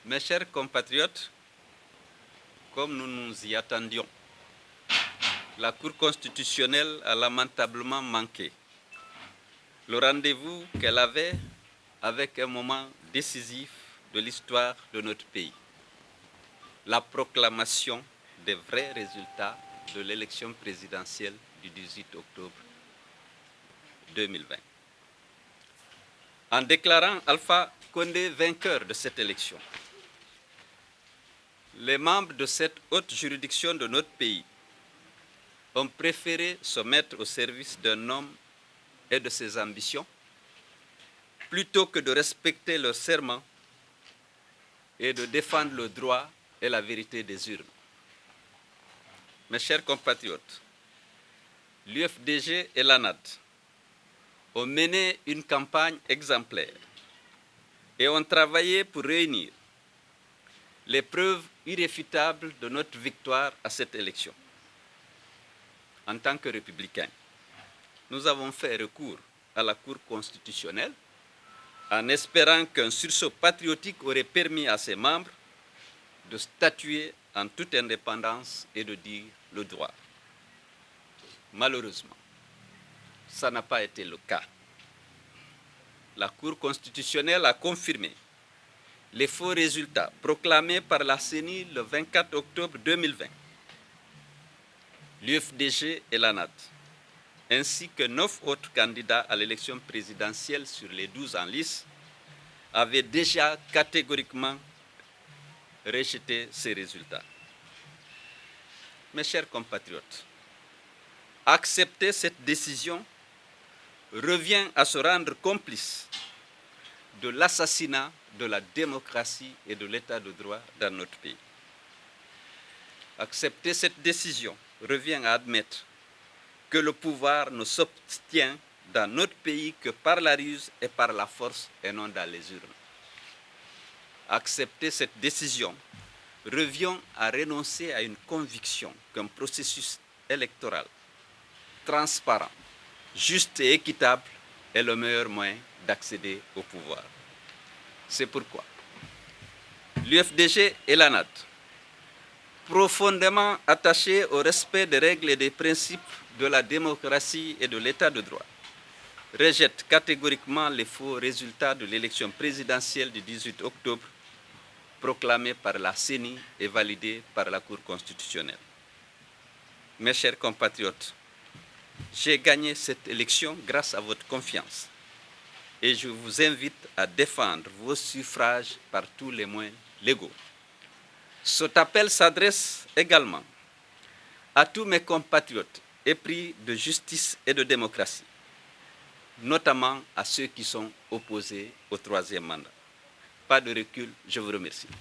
Mes chers compatriotes, comme nous nous y attendions, la Cour constitutionnelle a lamentablement manqué le rendez-vous qu'elle avait avec un moment décisif de l'histoire de notre pays, la proclamation des vrais résultats de l'élection présidentielle du 18 octobre 2020. En déclarant Alpha Condé vainqueur de cette élection, les membres de cette haute juridiction de notre pays ont préféré se mettre au service d'un homme et de ses ambitions plutôt que de respecter leur serment et de défendre le droit et la vérité des urnes. Mes chers compatriotes, l'UFDG et l'ANAD ont mené une campagne exemplaire et ont travaillé pour réunir les preuves irréfutables de notre victoire à cette élection. En tant que républicains, nous avons fait recours à la Cour constitutionnelle en espérant qu'un sursaut patriotique aurait permis à ses membres de statuer en toute indépendance et de dire le droit. Malheureusement, ça n'a pas été le cas. La Cour constitutionnelle a confirmé les faux résultats proclamés par la CENI le 24 octobre 2020. L'UFDG et l'ANAD, ainsi que 9 autres candidats à l'élection présidentielle sur les 12 en lice, avaient déjà catégoriquement rejeté ces résultats. Mes chers compatriotes, accepter cette décision revient à se rendre complice de l'assassinat de la démocratie et de l'état de droit dans notre pays. Accepter cette décision revient à admettre que le pouvoir ne s'obtient dans notre pays que par la ruse et par la force et non dans les urnes. Accepter cette décision revient à renoncer à une conviction qu'un processus électoral transparent, juste et équitable est le meilleur moyen d'accéder au pouvoir. C'est pourquoi l'UFDG et l'ANAD, profondément attachés au respect des règles et des principes de la démocratie et de l'état de droit, rejettent catégoriquement les faux résultats de l'élection présidentielle du 18 octobre proclamés par la CENI et validés par la Cour constitutionnelle. Mes chers compatriotes, j'ai gagné cette élection grâce à votre confiance et je vous invite à défendre vos suffrages par tous les moyens légaux. Cet appel s'adresse également à tous mes compatriotes épris de justice et de démocratie, notamment à ceux qui sont opposés au troisième mandat. Pas de recul, je vous remercie.